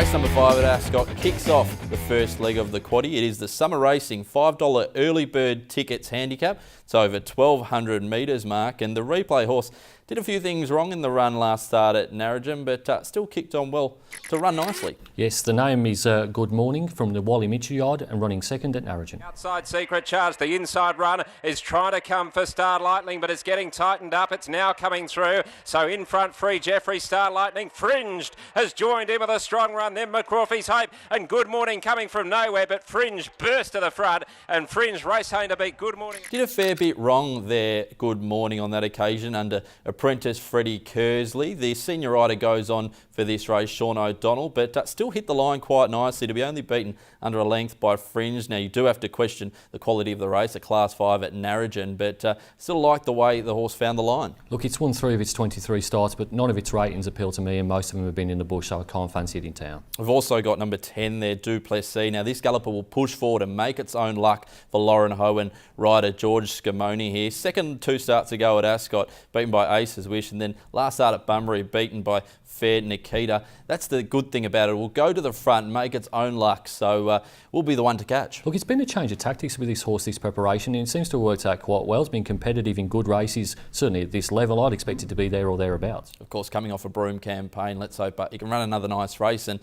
Race number 5 at Ascot kicks off the first leg of the quaddie. It is the Summer Racing $5 early bird tickets handicap. It's over 1,200 metres, Mark, and the replay horse did a few things wrong in the run last start at Narrogin, but still kicked on well to run nicely. Yes, the name is Good Morning from the Wally Mitchell yard and running second at Narrogin. Outside Secret Charge, the inside run is trying to come for Star Lightning, but it's getting tightened up. It's now coming through. So in front, Free Jeffrey, Star Lightning, Fringed has joined in with a strong run. Then McCrawfie's Hope and Good Morning coming from nowhere, but Fringe burst to the front and Fringe race home to beat Good Morning. Did a fair bit wrong there, Good Morning, on that occasion under apprentice Freddie Kersley. The senior rider goes on for this race, Sean O'Donnell, but still hit the line quite nicely to be only beaten under a length by Fringe. Now, you do have to question the quality of the race at Class 5 at Narrogin, but still like the way the horse found the line. Look, it's won 3 of its 23 starts, but none of its ratings appeal to me, and most of them have been in the bush, so I can't fancy it in town. We've also got number 10 there, Duplessis. Now, this galloper will push forward and make its own luck for Lauren Ho and rider George Scamoni here. Second 2 starts ago at Ascot, beaten by Ace's Wish, and then last start at Bunbury, beaten by Fair Nikita. That's the good thing about it. It will go to the front and make its own luck, so we'll be the one to catch. Look, it's been a change of tactics with this horse, this preparation, and it seems to have worked out quite well. It's been competitive in good races, certainly at this level. I'd expect it to be there or thereabouts. Of course, coming off a Broome campaign, let's hope he can run another nice race. And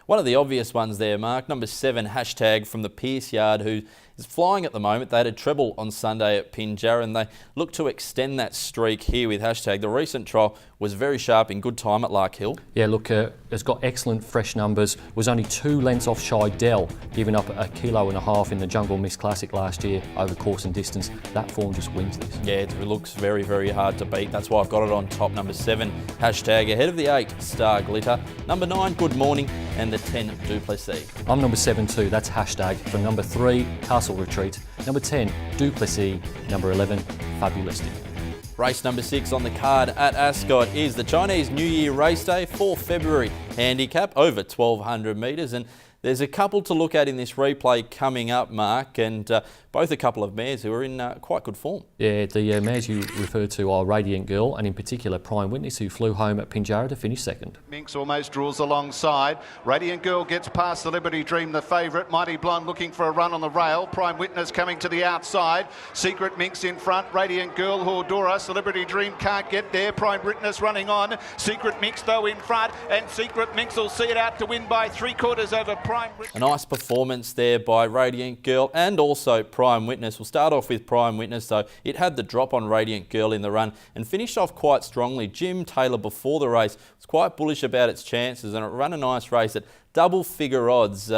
one of the obvious ones there, Mark, number 7, Hashtag from the Pierce Yard, who is flying at the moment. They had a treble on Sunday at Pinjarra, and they look to extend that streak here with Hashtag. The recent trial was very sharp in good time at Lark Hill. Yeah, look, it's got excellent fresh numbers. Was only 2 lengths off Shidell, giving up 1.5 kilos in the Jungle Miss Classic last year over course and distance. That form just wins this. Yeah, it looks very, very hard to beat. That's why I've got it on top. Number 7, Hashtag, ahead of the 8, Star Glitter. Number 9, Good Morning, and the 10, Duplessis. I'm number 7 too. That's Hashtag. From number 3, Castle Retreat. Number 10, Duplessis. Number 11, Fabulistic. Race number 6 on the card at Ascot is the Chinese New Year race day, 4 February handicap, over 1,200 metres. And there's a couple to look at in this replay coming up, Mark, and both a couple of mares who are in quite good form. Yeah, the mares you referred to are Radiant Girl and in particular Prime Witness, who flew home at Pinjarra to finish second. Minx almost draws alongside. Radiant Girl gets past the Liberty Dream, the favourite. Mighty Blonde looking for a run on the rail. Prime Witness coming to the outside. Secret Minx in front. Radiant Girl, Hordora. Liberty Dream can't get there. Prime Witness running on. Secret Minx though in front, and Secret Minx will see it out to win by 3/4 over Prime Witness. A nice performance there by Radiant Girl and also Prime Witness. We'll start off with Prime Witness, though. It had the drop on Radiant Girl in the run and finished off quite strongly. Jim Taylor, before the race, was quite bullish about its chances, and it ran a nice race at double-figure odds.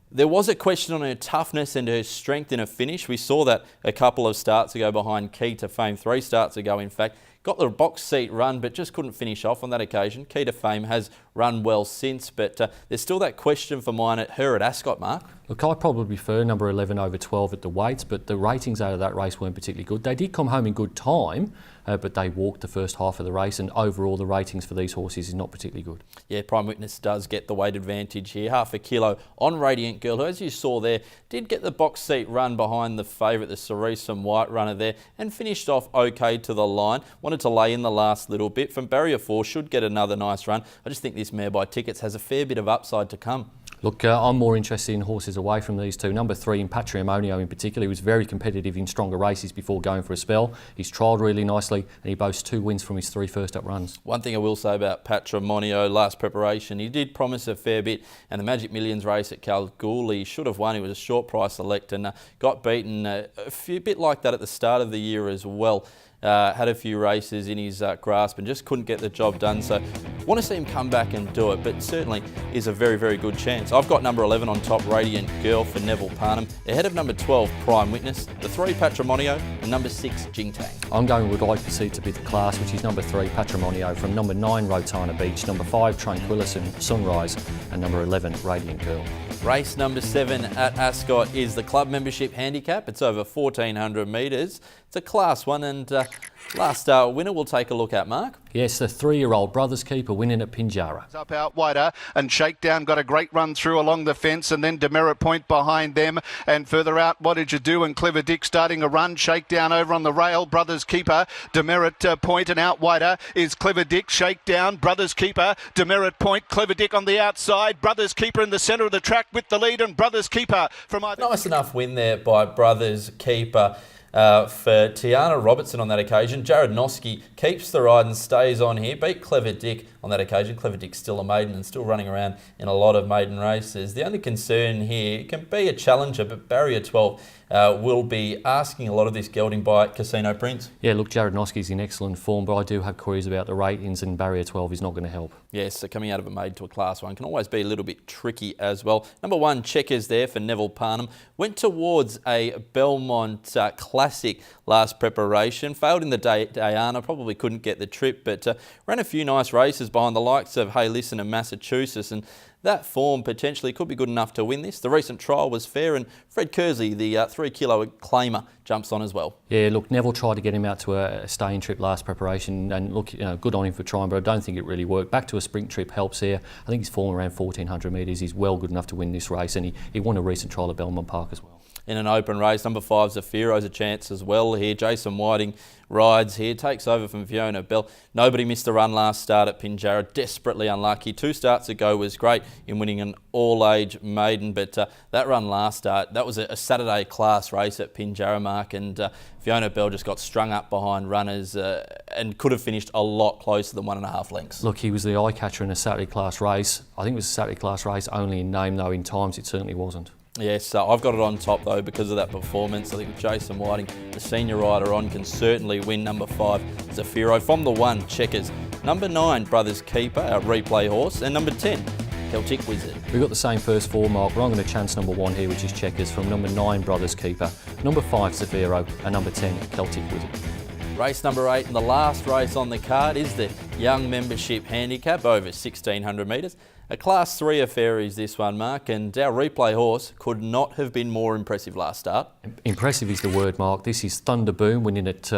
There was a question on her toughness and her strength in a finish. We saw that a couple of starts ago behind Key to Fame, 3 starts ago, in fact. Got the box seat run, but just couldn't finish off on that occasion. Key to Fame has run well since, but there's still that question for mine at her at Ascot, Mark. Look, I probably prefer number 11 over 12 at the weights, but the ratings out of that race weren't particularly good. They did come home in good time, but they walked the first half of the race, and overall the ratings for these horses is not particularly good. Yeah, Prime Witness does get the weight advantage here. 1/2 kilo on Radiant Girl, who, as you saw there, did get the box seat run behind the favourite, the Cerise and White runner there, and finished off okay to the line. Wanted to lay in the last little bit. From Barrier 4, should get another nice run. I just think this mare by Tickets has a fair bit of upside to come. Look, I'm more interested in horses away from these two. Number 3, in Patrimonio in particular, he was very competitive in stronger races before going for a spell. He's trialled really nicely and he boasts 2 wins from his 3 first up runs. One thing I will say about Patrimonio, last preparation, he did promise a fair bit, and the Magic Millions race at Kalgoorlie should have won. He was a short price select and got beaten a bit like that at the start of the year as well. Had a few races in his grasp and just couldn't get the job done. So want to see him come back and do it, but certainly is a very, very good chance. I've got number 11 on top, Radiant Girl for Neville Parnham, ahead of number 12, Prime Witness, the 3, Patrimonio, and number 6, Jingtang. I'm going with what I perceive to be the class, which is number 3, Patrimonio, from number 9, Rotana Beach, number 5, Tranquillus and Sunrise, and number 11, Radiant Girl. Race number 7 at Ascot is the club membership handicap. It's over 1,400 metres. It's a class 1, and last winner we'll take a look at, Mark. Yes, the 3-year-old Brothers Keeper winning at Pinjarra. Up out wider, and Shakedown got a great run through along the fence, and then Demerit Point behind them, and further out, What Did You Do? And Clever Dick starting a run. Shakedown over on the rail, Brothers Keeper, Demerit Point, and out wider is Clever Dick. Shakedown, Brothers Keeper, Demerit Point, Clever Dick on the outside, Brothers Keeper in the centre of the track with the lead, and Brothers Keeper from Nice enough win there by Brothers Keeper. For Tiana Robertson on that occasion. Jared Noski keeps the ride and stays on here. Beat Clever Dick on that occasion. Clever Dick's still a maiden and still running around in a lot of maiden races. The only concern here, it can be a challenger, but Barrier 12 will be asking a lot of this gelding by Casino Prince. Yeah, look, Jared Noski's in excellent form, but I do have queries about the ratings, and Barrier 12 is not going to help. Yes, so coming out of a maiden to a Class 1 can always be a little bit tricky as well. Number 1, Checkers there for Neville Parnham. Went towards a Belmont Classic last preparation. Failed in the Diana, probably couldn't get the trip, but ran a few nice races behind the likes of Hey Listen and Massachusetts, and that form potentially could be good enough to win this. The recent trial was fair, and Fred Kersey, the 3-kilo claimer, jumps on as well. Yeah, look, Neville tried to get him out to a staying trip last preparation, and look, good on him for trying, but I don't think it really worked. Back to a sprint trip helps here. I think he's fallen around 1,400 metres. He's well good enough to win this race, and he won a recent trial at Belmont Park as well. In an open race, number 5, Zephyro's a chance as well here. Jason Whiting rides here, takes over from Fiona Bell. Nobody missed the run last start at Pinjarra, desperately unlucky. 2 starts ago was great in winning an all-age maiden, but that run last start, that was a Saturday class race at Pinjarra, Mark, and Fiona Bell just got strung up behind runners and could have finished a lot closer than 1.5 lengths. Look, he was the eye-catcher in a Saturday class race. I think it was a Saturday class race only in name, though in times it certainly wasn't. Yes, I've got it on top though because of that performance. I think Jason Whiting, the senior rider on, can certainly win. Number 5, Zephyro. From the 1, Checkers. Number 9, Brothers Keeper, our replay horse. And number 10, Celtic Wizard. We've got the same first 4, Mark, but I'm going to chance number 1 here, which is Checkers, from number 9, Brothers Keeper, number 5, Zephyro, and number 10, Celtic Wizard. Race number 8 and the last race on the card is the Young Membership Handicap over 1,600 metres. A Class 3 affair is this one, Mark, and our replay horse could not have been more impressive last start. Impressive is the word, Mark. This is Thunder Boom winning at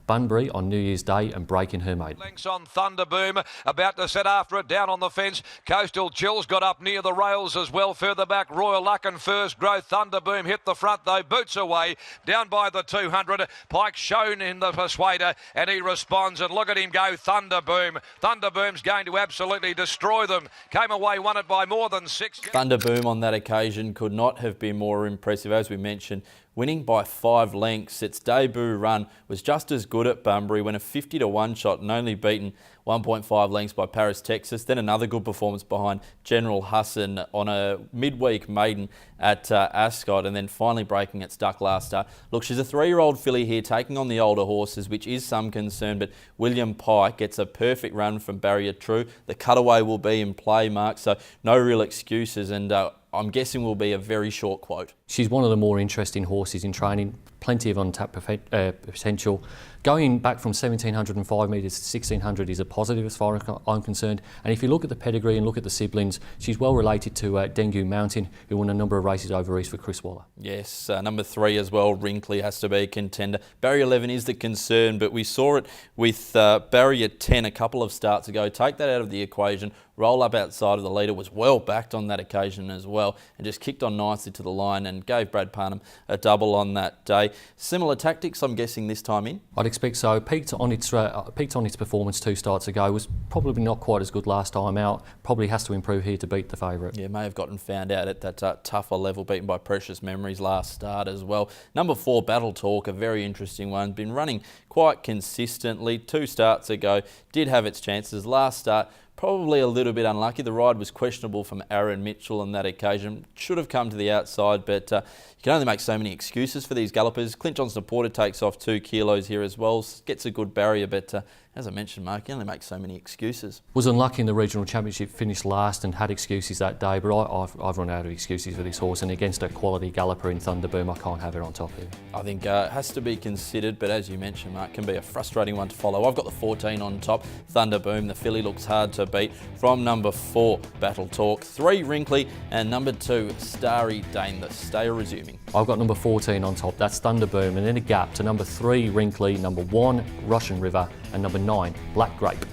Bunbury on New Year's Day and breaking her maiden. Lengths on Thunder Boom, about to set after it down on the fence. Coastal Chills got up near the rails as well. Further back, Royal Luck and First Growth. Thunder Boom hit the front though, boots away, down by the 200. Pike shown in the persuader, and he responds, and look at him go, Thunder Boom. Thunder Boom's going to absolutely destroy them. Came away, won it by more than 6. Thunder Boom on that occasion could not have been more impressive, as we mentioned. Winning by 5 lengths, its debut run was just as good at Bunbury when a 50-1 shot and only beaten 1.5 lengths by Paris, Texas. Then another good performance behind General Hassan on a midweek maiden at Ascot, and then finally breaking its duck last start. Look, she's a 3-year-old filly here taking on the older horses, which is some concern, but William Pike gets a perfect run from Barrier True. The cutaway will be in play, Mark, so no real excuses, and I'm guessing will be a very short quote. She's one of the more interesting horses in training, plenty of untapped potential. Going back from 1,705 metres to 1,600 is a positive as far as I'm concerned. And if you look at the pedigree and look at the siblings, she's well related to Dengu Mountain, who won a number of races over east for Chris Waller. Yes, number 3 as well, Wrinkly has to be a contender. Barrier 11 is the concern, but we saw it with Barrier 10 a couple of starts ago. Take that out of the equation, roll up outside of the leader, was well backed on that occasion as well, and just kicked on nicely to the line and gave Brad Parnham a double on that day. Similar tactics, I'm guessing, this time in? I'd expect so. Peaked on its performance 2 starts ago, was probably not quite as good last time out. Probably has to improve here to beat the favourite. Yeah, may have gotten found out at that tougher level, beaten by Precious Memories last start as well. Number 4, Battle Talk, a very interesting one. Been running quite consistently. 2 starts ago, did have its chances. Last start, probably a little bit unlucky. The ride was questionable from Aaron Mitchell on that occasion. Should have come to the outside, but you can only make so many excuses for these gallopers. Clint Johnson Porter takes off 2 kilos here as well. Gets a good barrier, but as I mentioned, Mark, you only make so many excuses. Was unlucky in the regional championship, finished last and had excuses that day, but I've run out of excuses for this horse, and against a quality galloper in Thunder Boom, I can't have her on top here. I think it has to be considered, but as you mentioned, Mark, can be a frustrating one to follow. I've got the 14 on top, Thunder Boom. The filly looks hard to beat. From number 4, Battle Talk, 3, Wrinkly, and number 2, Starry Dane. The stay resuming. I've got number 14 on top, that's Thunder Boom, and then a gap to number 3, Wrinkly, number 1, Russian River, and number 9, Black Grape.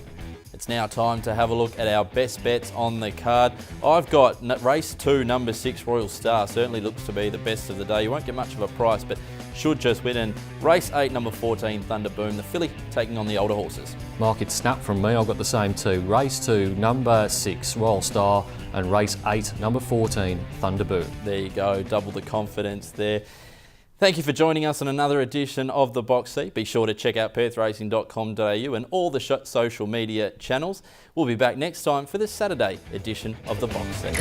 It's now time to have a look at our best bets on the card. I've got race 2, number 6, Royal Star. Certainly looks to be the best of the day. You won't get much of a price, but should just win. And race 8, number 14, Thunder Boom. The filly taking on the older horses. Market snap from me. I've got the same two. Race 2, number 6, Royal Star, and race 8, number 14, Thunder Boom. There you go. Double the confidence there. Thank you for joining us on another edition of The Box Seat. Be sure to check out perthracing.com.au and all the social media channels. We'll be back next time for the Saturday edition of The Box Seat.